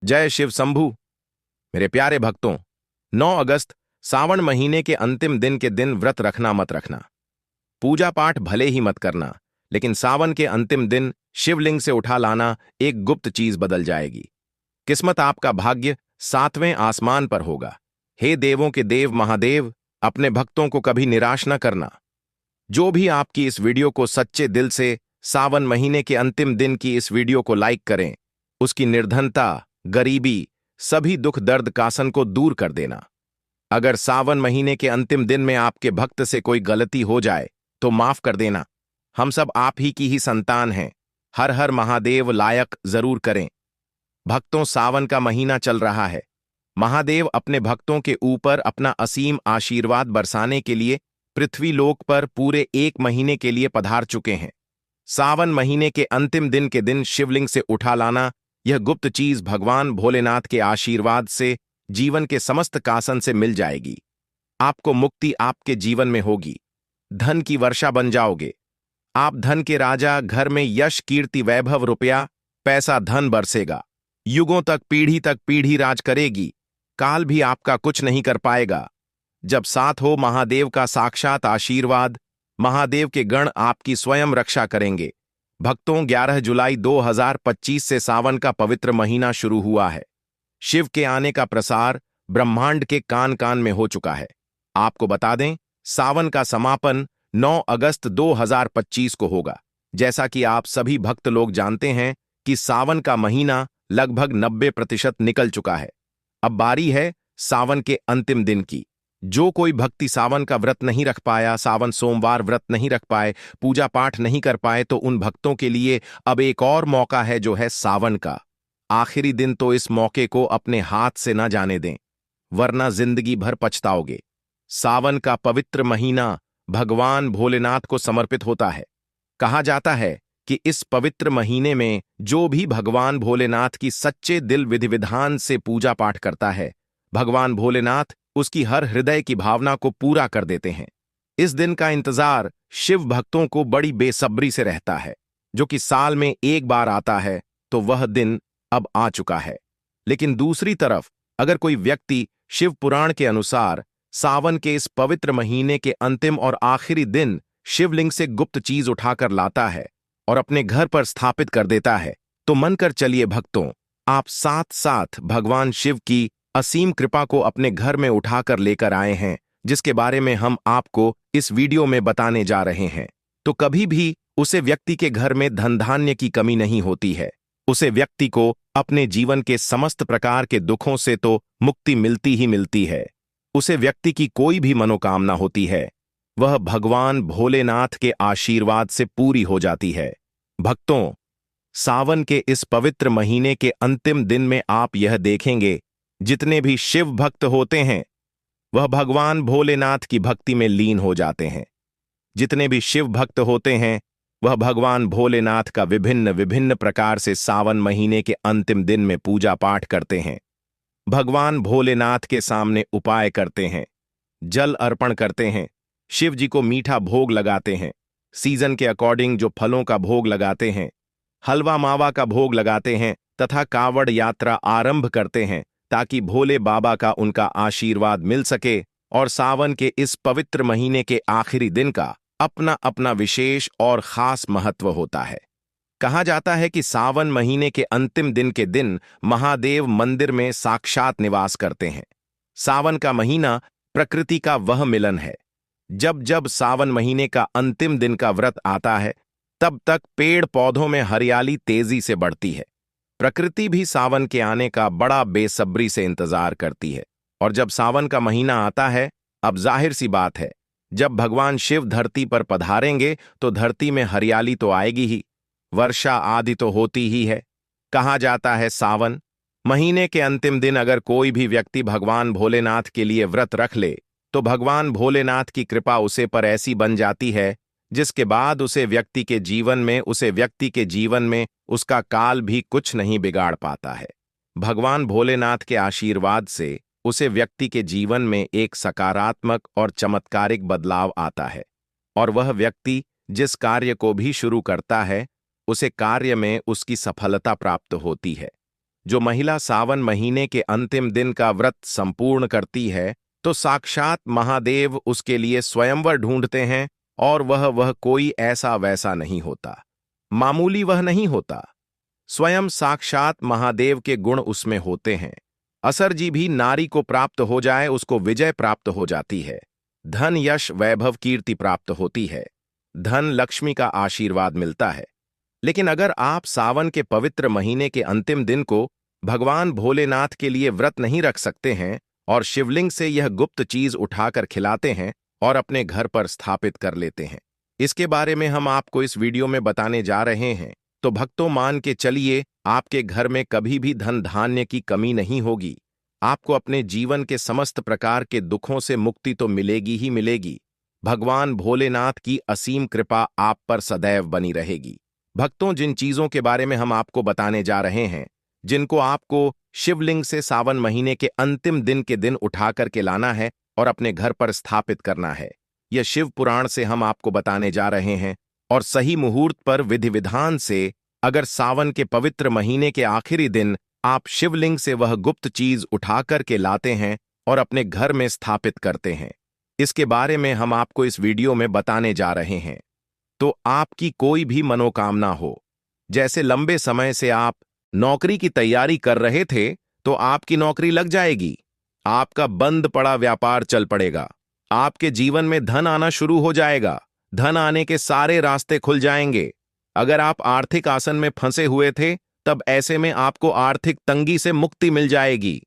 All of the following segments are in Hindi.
जय शिव शंभू। मेरे प्यारे भक्तों, 9 अगस्त सावन महीने के अंतिम दिन के दिन व्रत रखना मत रखना। पूजा पाठ भले ही मत करना, लेकिन सावन के अंतिम दिन शिवलिंग से उठा लाना एक गुप्त चीज बदल जाएगी। किस्मत आपका भाग्य 7वें आसमान पर होगा। हे देवों के देव महादेव, अपने भक्तों को कभी निराश न करना। जो भी आपकी इस वीडियो को सच्चे दिल से सावन महीने के अंतिम दिन की इस वीडियो को लाइक करें, उसकी निर्धनता, गरीबी, सभी दुख दर्द कासन को दूर कर देना। अगर सावन महीने के अंतिम दिन में आपके भक्त से कोई गलती हो जाए तो माफ कर देना। हम सब आप ही की ही संतान हैं। हर हर महादेव लायक जरूर करें। भक्तों, सावन का महीना चल रहा है। महादेव अपने भक्तों के ऊपर अपना असीम आशीर्वाद बरसाने के लिए पृथ्वी लोक पर पूरे 1 महीने के लिए पधार चुके हैं। सावन महीने के अंतिम दिन के दिन शिवलिंग से उठा लाना, यह गुप्त चीज भगवान भोलेनाथ के आशीर्वाद से जीवन के समस्त कासन से मिल जाएगी। आपको मुक्ति आपके जीवन में होगी। धन की वर्षा बन जाओगे। आप धन के राजा, घर में यश कीर्ति वैभव रुपया पैसा धन बरसेगा। युगों तक पीढ़ी राज करेगी। काल भी आपका कुछ नहीं कर पाएगा। जब साथ हो महादेव का साक्षात आशीर्वाद, महादेव के गण आपकी स्वयं रक्षा करेंगे। भक्तों, 11 जुलाई 2025 से सावन का पवित्र महीना शुरू हुआ है। शिव के आने का प्रसार ब्रह्मांड के कान कान में हो चुका है। आपको बता दें, सावन का समापन 9 अगस्त 2025 को होगा। जैसा कि आप सभी भक्त लोग जानते हैं कि सावन का महीना लगभग 90% निकल चुका है। अब बारी है सावन के अंतिम दिन की। जो कोई भक्ति सावन का व्रत नहीं रख पाया, सावन सोमवार व्रत नहीं रख पाए, पूजा पाठ नहीं कर पाए, तो उन भक्तों के लिए अब एक और मौका है, जो है सावन का आखिरी दिन। तो इस मौके को अपने हाथ से ना जाने दें, वरना जिंदगी भर पछताओगे। सावन का पवित्र महीना भगवान भोलेनाथ को समर्पित होता है। कहा जाता है कि इस पवित्र महीने में जो भी भगवान भोलेनाथ की सच्चे दिल विधि विधान से पूजा पाठ करता है, भगवान भोलेनाथ उसकी हर हृदय की भावना को पूरा कर देते हैं। इस दिन का इंतजार शिव भक्तों को बड़ी बेसब्री से रहता है, जो कि साल में एक बार आता है, तो वह दिन अब आ चुका है। लेकिन दूसरी तरफ अगर कोई व्यक्ति शिव पुराण के अनुसार सावन के इस पवित्र महीने के अंतिम और आखिरी दिन शिवलिंग से गुप्त चीज उठाकर लाता है और अपने घर पर स्थापित कर देता है, तो मन कर चलिए भक्तों, आप साथ साथ भगवान शिव की असीम कृपा को अपने घर में उठाकर लेकर आए हैं, जिसके बारे में हम आपको इस वीडियो में बताने जा रहे हैं। तो कभी भी उसे व्यक्ति के घर में धन धान्य की कमी नहीं होती है। उसे व्यक्ति को अपने जीवन के समस्त प्रकार के दुखों से तो मुक्ति मिलती ही मिलती है। उसे व्यक्ति की कोई भी मनोकामना होती है, वह भगवान भोलेनाथ के आशीर्वाद से पूरी हो जाती है। भक्तों, सावन के इस पवित्र महीने के अंतिम दिन में आप यह देखेंगे, जितने भी शिव भक्त होते हैं वह भगवान भोलेनाथ की भक्ति में लीन हो जाते हैं। जितने भी शिव भक्त होते हैं वह भगवान भोलेनाथ का विभिन्न विभिन्न प्रकार से सावन महीने के अंतिम दिन में पूजा पाठ करते हैं। भगवान भोलेनाथ के सामने उपाय करते हैं, जल अर्पण करते हैं, शिव जी को मीठा भोग लगाते हैं, सीजन के अकॉर्डिंग जो फलों का भोग लगाते हैं, हलवा मावा का भोग लगाते हैं तथा कांवड़ यात्रा आरंभ करते हैं, ताकि भोले बाबा का उनका आशीर्वाद मिल सके। और सावन के इस पवित्र महीने के आखिरी दिन का अपना अपना विशेष और खास महत्व होता है। कहा जाता है कि सावन महीने के अंतिम दिन के दिन महादेव मंदिर में साक्षात निवास करते हैं। सावन का महीना प्रकृति का वह मिलन है। जब जब सावन महीने का अंतिम दिन का व्रत आता है, तब तक पेड़ पौधों में हरियाली तेजी से बढ़ती है। प्रकृति भी सावन के आने का बड़ा बेसब्री से इंतजार करती है। और जब सावन का महीना आता है, अब जाहिर सी बात है, जब भगवान शिव धरती पर पधारेंगे तो धरती में हरियाली तो आएगी ही, वर्षा आदि तो होती ही है। कहा जाता है सावन महीने के अंतिम दिन अगर कोई भी व्यक्ति भगवान भोलेनाथ के लिए व्रत रख ले, तो भगवान भोलेनाथ की कृपा उसे पर ऐसी बन जाती है, जिसके बाद उसे व्यक्ति के जीवन में उसका काल भी कुछ नहीं बिगाड़ पाता है। भगवान भोलेनाथ के आशीर्वाद से उसे व्यक्ति के जीवन में एक सकारात्मक और चमत्कारिक बदलाव आता है, और वह व्यक्ति जिस कार्य को भी शुरू करता है, उसे कार्य में उसकी सफलता प्राप्त होती है। जो महिला सावन महीने के अंतिम दिन का व्रत संपूर्ण करती है तो साक्षात महादेव उसके लिए स्वयंवर ढूंढते हैं, और वह कोई ऐसा वैसा नहीं होता, मामूली वह नहीं होता। स्वयं साक्षात महादेव के गुण उसमें होते हैं। असर जी भी नारी को प्राप्त हो जाए उसको विजय प्राप्त हो जाती है, धन यश वैभव कीर्ति प्राप्त होती है, धन लक्ष्मी का आशीर्वाद मिलता है। लेकिन अगर आप सावन के पवित्र महीने के अंतिम दिन को भगवान भोलेनाथ के लिए व्रत नहीं रख सकते हैं और शिवलिंग से यह गुप्त चीज उठाकर खिलाते हैं और अपने घर पर स्थापित कर लेते हैं, इसके बारे में हम आपको इस वीडियो में बताने जा रहे हैं। तो भक्तों मान के चलिए आपके घर में कभी भी धन धान्य की कमी नहीं होगी। आपको अपने जीवन के समस्त प्रकार के दुखों से मुक्ति तो मिलेगी ही मिलेगी। भगवान भोलेनाथ की असीम कृपा आप पर सदैव बनी रहेगी। भक्तों, जिन चीजों के बारे में हम आपको बताने जा रहे हैं, जिनको आपको शिवलिंग से सावन महीने के अंतिम दिन के दिन उठा करके लाना है और अपने घर पर स्थापित करना है, यह शिव पुराण से हम आपको बताने जा रहे हैं। और सही मुहूर्त पर विधि विधान से अगर सावन के पवित्र महीने के आखिरी दिन आप शिवलिंग से वह गुप्त चीज उठा करके लाते हैं और अपने घर में स्थापित करते हैं, इसके बारे में हम आपको इस वीडियो में बताने जा रहे हैं। तो आपकी कोई भी मनोकामना हो, जैसे लंबे समय से आप नौकरी की तैयारी कर रहे थे तो आपकी नौकरी लग जाएगी, आपका बंद पड़ा व्यापार चल पड़ेगा, आपके जीवन में धन आना शुरू हो जाएगा, धन आने के सारे रास्ते खुल जाएंगे। अगर आप आर्थिक आसन में फंसे हुए थे तब ऐसे में आपको आर्थिक तंगी से मुक्ति मिल जाएगी।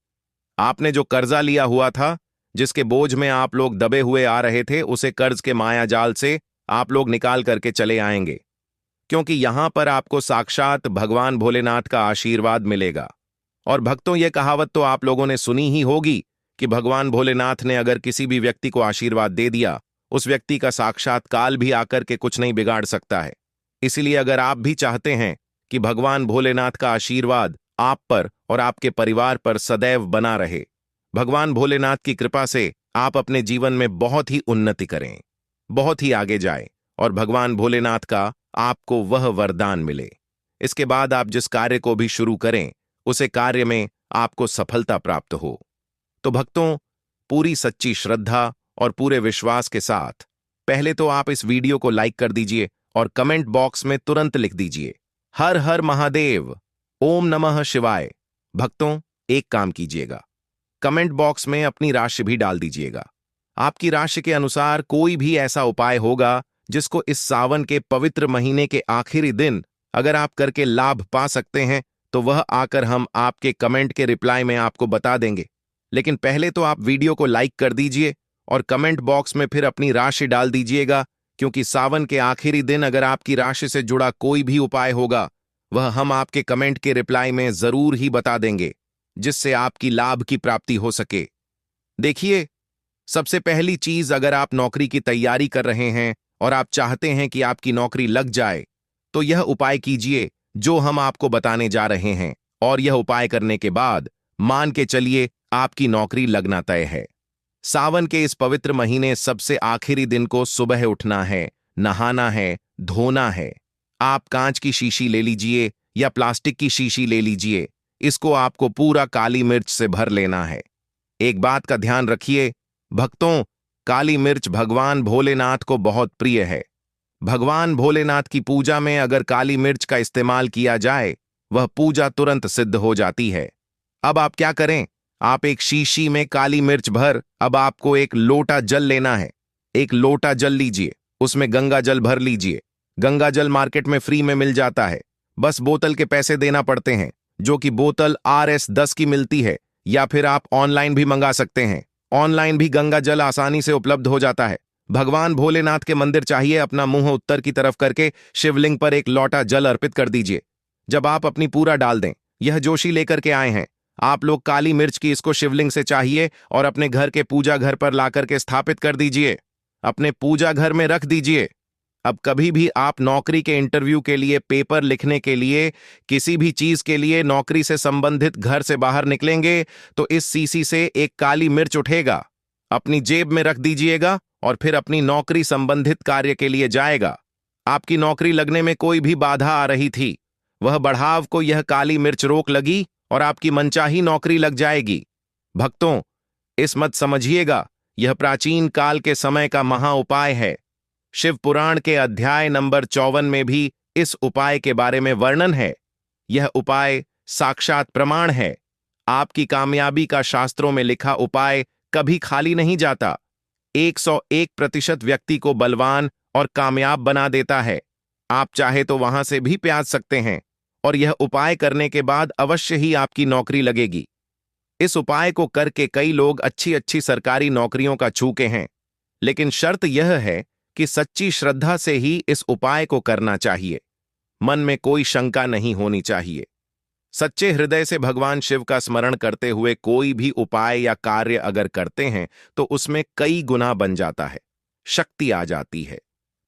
आपने जो कर्जा लिया हुआ था, जिसके बोझ में आप लोग दबे हुए आ रहे थे, उसे कर्ज के माया जाल से आप लोग निकाल करके चले आएंगे, क्योंकि यहां पर आपको साक्षात भगवान भोलेनाथ का आशीर्वाद मिलेगा। और भक्तों, यह कहावत तो आप लोगों ने सुनी ही होगी कि भगवान भोलेनाथ ने अगर किसी भी व्यक्ति को आशीर्वाद दे दिया, उस व्यक्ति का साक्षात काल भी आकर के कुछ नहीं बिगाड़ सकता है। इसलिए अगर आप भी चाहते हैं कि भगवान भोलेनाथ का आशीर्वाद आप पर और आपके परिवार पर सदैव बना रहे, भगवान भोलेनाथ की कृपा से आप अपने जीवन में बहुत ही उन्नति करें, बहुत ही आगे जाए और भगवान भोलेनाथ का आपको वह वरदान मिले, इसके बाद आप जिस कार्य को भी शुरू करें उसे कार्य में आपको सफलता प्राप्त हो। तो भक्तों, पूरी सच्ची श्रद्धा और पूरे विश्वास के साथ पहले तो आप इस वीडियो को लाइक कर दीजिए और कमेंट बॉक्स में तुरंत लिख दीजिए हर हर महादेव, ओम नमः शिवाय। भक्तों, एक काम कीजिएगा, कमेंट बॉक्स में अपनी राशि भी डाल दीजिएगा। आपकी राशि के अनुसार कोई भी ऐसा उपाय होगा जिसको इस सावन के पवित्र महीने के आखिरी दिन अगर आप करके लाभ पा सकते हैं तो वह आकर हम आपके कमेंट के रिप्लाई में आपको बता देंगे। लेकिन पहले तो आप वीडियो को लाइक कर दीजिए और कमेंट बॉक्स में फिर अपनी राशि डाल दीजिएगा, क्योंकि सावन के आखिरी दिन अगर आपकी राशि से जुड़ा कोई भी उपाय होगा वह हम आपके कमेंट के रिप्लाई में जरूर ही बता देंगे, जिससे आपकी लाभ की प्राप्ति हो सके। देखिए, सबसे पहली चीज, अगर आप नौकरी की तैयारी कर रहे हैं और आप चाहते हैं कि आपकी नौकरी लग जाए तो यह उपाय कीजिए जो हम आपको बताने जा रहे हैं, और यह उपाय करने के बाद मान के चलिए आपकी नौकरी लगना तय है। सावन के इस पवित्र महीने सबसे आखिरी दिन को सुबह उठना है, नहाना है, धोना है। आप कांच की शीशी ले लीजिए या प्लास्टिक की शीशी ले लीजिए, इसको आपको पूरा काली मिर्च से भर लेना है। एक बात का ध्यान रखिए भक्तों, काली मिर्च भगवान भोलेनाथ को बहुत प्रिय है। भगवान भोलेनाथ की पूजा में अगर काली मिर्च का इस्तेमाल किया जाए वह पूजा तुरंत सिद्ध हो जाती है। अब आप क्या करें, आप एक शीशी में काली मिर्च भर, अब आपको एक लोटा जल लेना है। एक लोटा जल लीजिए, उसमें गंगा जल भर लीजिए। गंगा जल मार्केट में फ्री में मिल जाता है, बस बोतल के पैसे देना पड़ते हैं, जो कि बोतल RS10 की मिलती है, या फिर आप ऑनलाइन भी मंगा सकते हैं। ऑनलाइन भी गंगा जल आसानी से उपलब्ध हो जाता है। भगवान भोलेनाथ के मंदिर चाहिए, अपना मुंह उत्तर की तरफ करके शिवलिंग पर एक लोटा जल अर्पित कर दीजिए। जब आप अपनी पूरा डाल दें, यह जोशी लेकर के आए हैं आप लोग काली मिर्च की, इसको शिवलिंग से चाहिए और अपने घर के पूजा घर पर लाकर के स्थापित कर दीजिए, अपने पूजा घर में रख दीजिए। अब कभी भी आप नौकरी के इंटरव्यू के लिए, पेपर लिखने के लिए, किसी भी चीज के लिए नौकरी से संबंधित घर से बाहर निकलेंगे तो इस शीशी से एक काली मिर्च उठेगा, अपनी जेब में रख दीजिएगा और फिर अपनी नौकरी संबंधित कार्य के लिए जाएगा। आपकी नौकरी लगने में कोई भी बाधा आ रही थी, वह बढ़ाव को यह काली मिर्च रोक लगी और आपकी मनचाही नौकरी लग जाएगी। भक्तों, इस मत समझिएगा, यह प्राचीन काल के समय का महा उपाय है। शिव पुराण के अध्याय नंबर 54 में भी इस उपाय के बारे में वर्णन है। यह उपाय साक्षात प्रमाण है। आपकी कामयाबी का शास्त्रों में लिखा उपाय कभी खाली नहीं जाता। 101% व्यक्ति को बलवान और कामयाब बना देता है। आप चाहे तो वहां से भी प्याज सकते हैं और यह उपाय करने के बाद अवश्य ही आपकी नौकरी लगेगी। इस उपाय को करके कई लोग अच्छी अच्छी सरकारी नौकरियों का चूके हैं, लेकिन शर्त यह है कि सच्ची श्रद्धा से ही इस उपाय को करना चाहिए। मन में कोई शंका नहीं होनी चाहिए। सच्चे हृदय से भगवान शिव का स्मरण करते हुए कोई भी उपाय या कार्य अगर करते हैं तो उसमें कई गुना बन जाता है, शक्ति आ जाती है।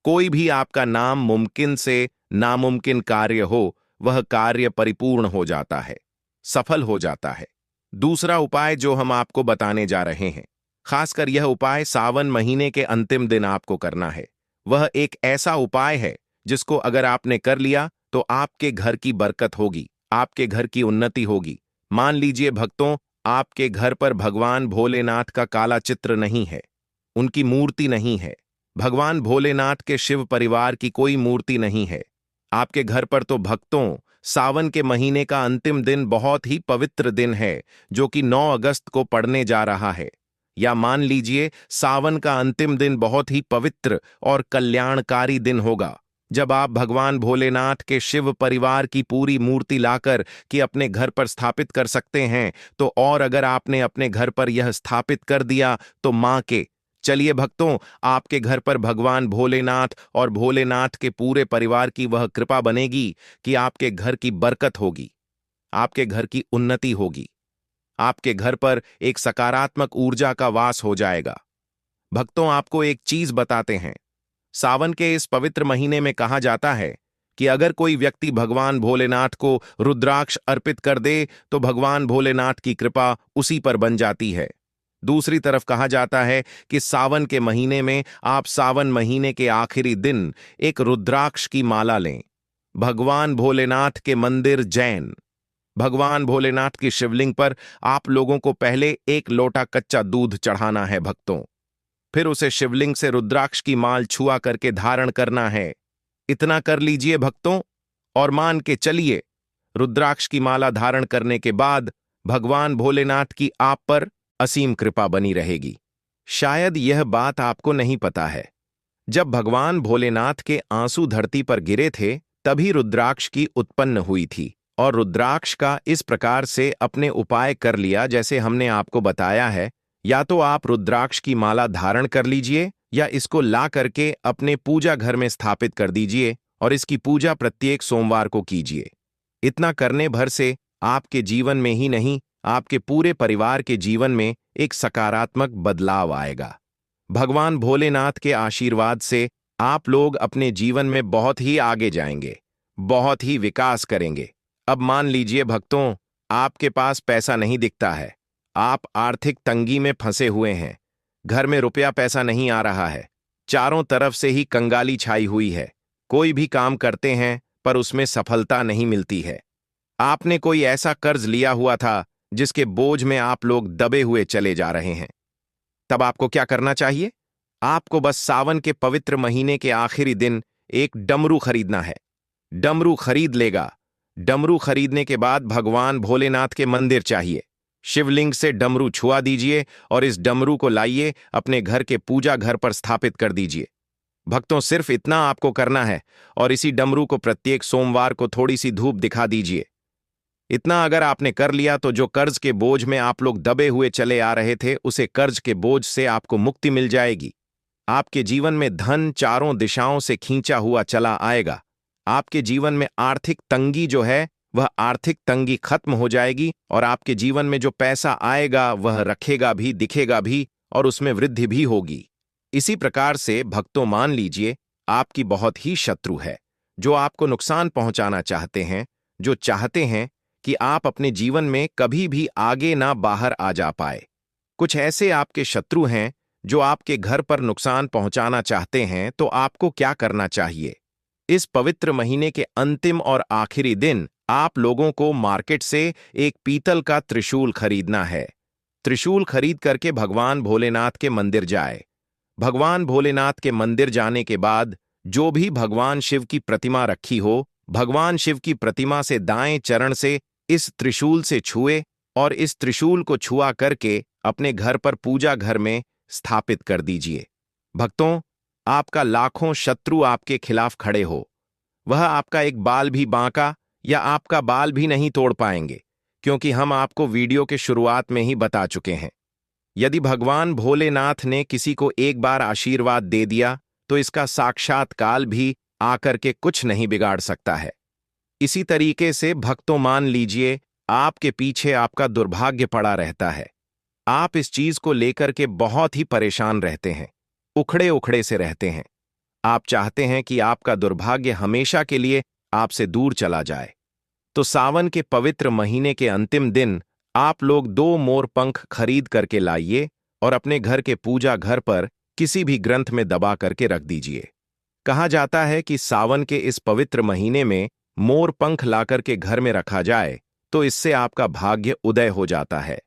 कोई भी आपका नाम मुमकिन से नामुमकिन कार्य हो, वह कार्य परिपूर्ण हो जाता है, सफल हो जाता है। दूसरा उपाय जो हम आपको बताने जा रहे हैं, खासकर यह उपाय सावन महीने के अंतिम दिन आपको करना है। वह एक ऐसा उपाय है जिसको अगर आपने कर लिया तो आपके घर की बरकत होगी, आपके घर की उन्नति होगी। मान लीजिए भक्तों, आपके घर पर भगवान भोलेनाथ का काला चित्र नहीं है, उनकी मूर्ति नहीं है। भगवान भोलेनाथ के शिव परिवार की कोई मूर्ति नहीं है। आपके घर पर तो भक्तों, सावन के महीने का अंतिम दिन बहुत ही पवित्र दिन है, जो कि 9 अगस्त को पड़ने जा रहा है। या मान लीजिए सावन का अंतिम दिन बहुत ही पवित्र और कल्याणकारी दिन होगा, जब आप भगवान भोलेनाथ के शिव परिवार की पूरी मूर्ति लाकर कि अपने घर पर स्थापित कर सकते हैं। तो और अगर आपने अपने घर पर यह स्थापित कर दिया तो मां के, चलिए भक्तों, आपके घर पर भगवान भोलेनाथ और भोलेनाथ के पूरे परिवार की वह कृपा बनेगी कि आपके घर की बरकत होगी, आपके घर की उन्नति होगी, आपके घर पर एक सकारात्मक ऊर्जा का वास हो जाएगा। भक्तों, आपको एक चीज बताते हैं। सावन के इस पवित्र महीने में कहा जाता है कि अगर कोई व्यक्ति भगवान भोलेनाथ को रुद्राक्ष अर्पित कर दे तो भगवान भोलेनाथ की कृपा उसी पर बन जाती है। दूसरी तरफ कहा जाता है कि सावन के महीने में आप सावन महीने के आखिरी दिन एक रुद्राक्ष की माला लें। भगवान भोलेनाथ के मंदिर जैन, भगवान भोलेनाथ की शिवलिंग पर आप लोगों को पहले 1 लोटा कच्चा दूध चढ़ाना है भक्तों। फिर उसे शिवलिंग से रुद्राक्ष की माल छुआ करके धारण करना है। इतना कर लीजिए भक्तों, और मान के चलिए, रुद्राक्ष की माला धारण करने के बाद भगवान भोलेनाथ की आप पर असीम कृपा बनी रहेगी। शायद यह बात आपको नहीं पता है, जब भगवान भोलेनाथ के आंसू धरती पर गिरे थे तभी रुद्राक्ष की उत्पन्न हुई थी। और रुद्राक्ष का इस प्रकार से अपने उपाय कर लिया जैसे हमने आपको बताया है। या तो आप रुद्राक्ष की माला धारण कर लीजिए या इसको ला करके अपने पूजा घर में स्थापित कर दीजिए और इसकी पूजा प्रत्येक सोमवार को कीजिए। इतना करने भर से आपके जीवन में ही नहीं, आपके पूरे परिवार के जीवन में एक सकारात्मक बदलाव आएगा। भगवान भोलेनाथ के आशीर्वाद से आप लोग अपने जीवन में बहुत ही आगे जाएंगे, बहुत ही विकास करेंगे। अब मान लीजिए भक्तों, आपके पास पैसा नहीं दिखता है, आप आर्थिक तंगी में फंसे हुए हैं, घर में रुपया पैसा नहीं आ रहा है, चारों तरफ से ही कंगाली छाई हुई है। कोई भी काम करते हैं पर उसमें सफलता नहीं मिलती है। आपने कोई ऐसा कर्ज लिया हुआ था जिसके बोझ में आप लोग दबे हुए चले जा रहे हैं। तब आपको क्या करना चाहिए? आपको बस सावन के पवित्र महीने के आखिरी दिन एक डमरू खरीदना है। डमरू खरीद लेगा। डमरू खरीदने के बाद भगवान भोलेनाथ के मंदिर चाहिए, शिवलिंग से डमरू छुआ दीजिए और इस डमरू को लाइए अपने घर के पूजा घर पर स्थापित कर दीजिए। भक्तों, सिर्फ इतना आपको करना है और इसी डमरू को प्रत्येक सोमवार को थोड़ी सी धूप दिखा दीजिए। इतना अगर आपने कर लिया तो जो कर्ज के बोझ में आप लोग दबे हुए चले आ रहे थे, उसे कर्ज के बोझ से आपको मुक्ति मिल जाएगी। आपके जीवन में धन चारों दिशाओं से खींचा हुआ चला आएगा। आपके जीवन में आर्थिक तंगी जो है वह आर्थिक तंगी खत्म हो जाएगी और आपके जीवन में जो पैसा आएगा वह रखेगा भी, दिखेगा भी और उसमें वृद्धि भी होगी। इसी प्रकार से भक्तों, मान लीजिए आपकी बहुत ही शत्रु है जो आपको नुकसान पहुंचाना चाहते हैं, जो चाहते हैं कि आप अपने जीवन में कभी भी आगे ना बाहर आ जा पाए। कुछ ऐसे आपके शत्रु हैं जो आपके घर पर नुकसान पहुंचाना चाहते हैं। तो आपको क्या करना चाहिए? इस पवित्र महीने के अंतिम और आखिरी दिन आप लोगों को मार्केट से एक पीतल का त्रिशूल खरीदना है। त्रिशूल खरीद करके भगवान भोलेनाथ के मंदिर जाए। भगवान भोलेनाथ के मंदिर जाने के बाद जो भी भगवान शिव की प्रतिमा रखी हो, भगवान शिव की प्रतिमा से दाएं चरण से इस त्रिशूल से छुए और इस त्रिशूल को छुआ करके अपने घर पर पूजा घर में स्थापित कर दीजिए। भक्तों, आपका लाखों शत्रु आपके खिलाफ खड़े हो, वह आपका एक बाल भी बांका या आपका बाल भी नहीं तोड़ पाएंगे, क्योंकि हम आपको वीडियो के शुरुआत में ही बता चुके हैं। यदि भगवान भोलेनाथ ने किसी को एक बार आशीर्वाद दे दिया तो इसका साक्षात काल भी आकर के कुछ नहीं बिगाड़ सकता है। इसी तरीके से भक्तों, मान लीजिए आपके पीछे आपका दुर्भाग्य पड़ा रहता है। आप इस चीज को लेकर के बहुत ही परेशान रहते हैं, उखड़े उखड़े से रहते हैं। आप चाहते हैं कि आपका दुर्भाग्य हमेशा के लिए आपसे दूर चला जाए। तो सावन के पवित्र महीने के अंतिम दिन आप लोग 2 मोर पंख खरीद करके लाइए और अपने घर के पूजा घर पर किसी भी ग्रंथ में दबा करके रख दीजिए। कहा जाता है कि सावन के इस पवित्र महीने में मोर पंख लाकर के घर में रखा जाए तो इससे आपका भाग्य उदय हो जाता है।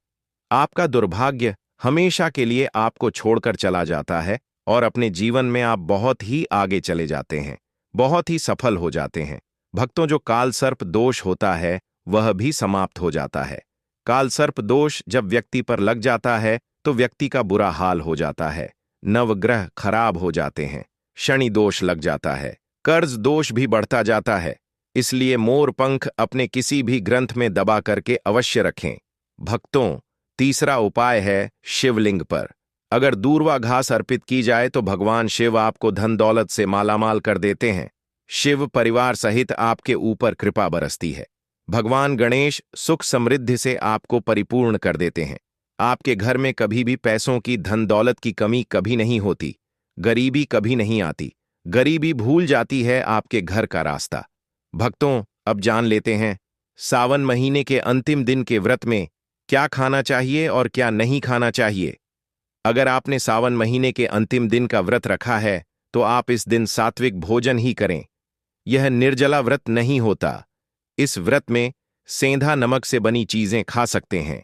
आपका दुर्भाग्य हमेशा के लिए आपको छोड़कर चला जाता है और अपने जीवन में आप बहुत ही आगे चले जाते हैं, बहुत ही सफल हो जाते हैं। भक्तों, जो कालसर्प दोष होता है वह भी समाप्त हो जाता है। कालसर्प दोष जब व्यक्ति पर लग जाता है तो व्यक्ति का बुरा हाल हो जाता है, नवग्रह खराब हो जाते हैं, शनि दोष लग जाता है, कर्ज दोष भी बढ़ता जाता है। इसलिए मोर पंख अपने किसी भी ग्रंथ में दबा करके अवश्य रखें। भक्तों, तीसरा उपाय है शिवलिंग पर अगर दूर्वा घास अर्पित की जाए तो भगवान शिव आपको धन दौलत से मालामाल कर देते हैं। शिव परिवार सहित आपके ऊपर कृपा बरसती है। भगवान गणेश सुख समृद्धि से आपको परिपूर्ण कर देते हैं। आपके घर में कभी भी पैसों की, धन दौलत की कमी कभी नहीं होती, गरीबी कभी नहीं आती, गरीबी भूल जाती है आपके घर का रास्ता। भक्तों, अब जान लेते हैं सावन महीने के अंतिम दिन के व्रत में क्या खाना चाहिए और क्या नहीं खाना चाहिए। अगर आपने सावन महीने के अंतिम दिन का व्रत रखा है तो आप इस दिन सात्विक भोजन ही करें। यह निर्जला व्रत नहीं होता। इस व्रत में सेंधा नमक से बनी चीजें खा सकते हैं।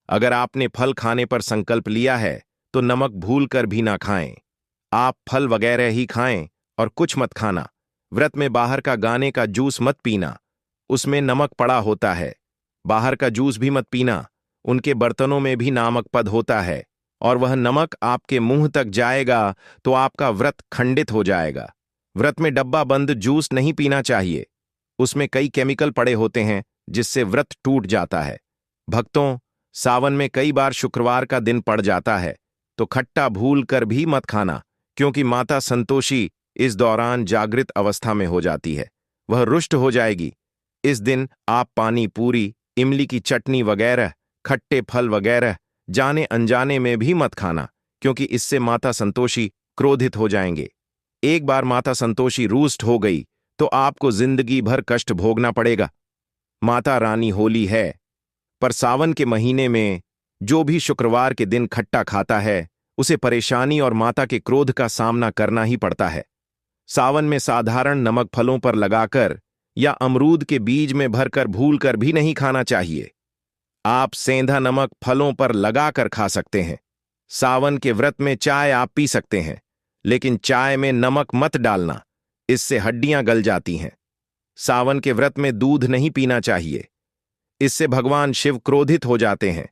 अगर आपने फल खाने पर संकल्प लिया है तो नमक भूल कर भी ना खाएं। आप फल वगैरह ही खाएं और कुछ मत खाना। व्रत में बाहर का गाने का जूस मत पीना, उसमें नमक पड़ा होता है। बाहर का जूस भी मत पीना, उनके बर्तनों में भी नामक पद होता है और वह नमक आपके मुंह तक जाएगा तो आपका व्रत खंडित हो जाएगा। व्रत में डब्बा बंद जूस नहीं पीना चाहिए, उसमें कई केमिकल पड़े होते हैं जिससे व्रत टूट जाता है। भक्तों, सावन में कई बार शुक्रवार का दिन पड़ जाता है तो खट्टा भूल कर भी मत खाना, क्योंकि माता संतोषी इस दौरान जागृत अवस्था में हो जाती है, वह रुष्ट हो जाएगी। इस दिन आप पानी पूरी, इमली की चटनी वगैरह, खट्टे फल वगैरह जाने अनजाने में भी मत खाना, क्योंकि इससे माता संतोषी क्रोधित हो जाएंगे। एक बार माता संतोषी रुष्ट हो गई तो आपको जिंदगी भर कष्ट भोगना पड़ेगा। माता रानी होली है, पर सावन के महीने में जो भी शुक्रवार के दिन खट्टा खाता है उसे परेशानी और माता के क्रोध का सामना करना ही पड़ता है। सावन में साधारण नमक फलों पर लगाकर या अमरूद के बीज में भरकर भूलकर भी नहीं खाना चाहिए। आप सेंधा नमक फलों पर लगाकर खा सकते हैं। सावन के व्रत में चाय आप पी सकते हैं, लेकिन चाय में नमक मत डालना, इससे हड्डियां गल जाती हैं। सावन के व्रत में दूध नहीं पीना चाहिए, इससे भगवान शिव क्रोधित हो जाते हैं।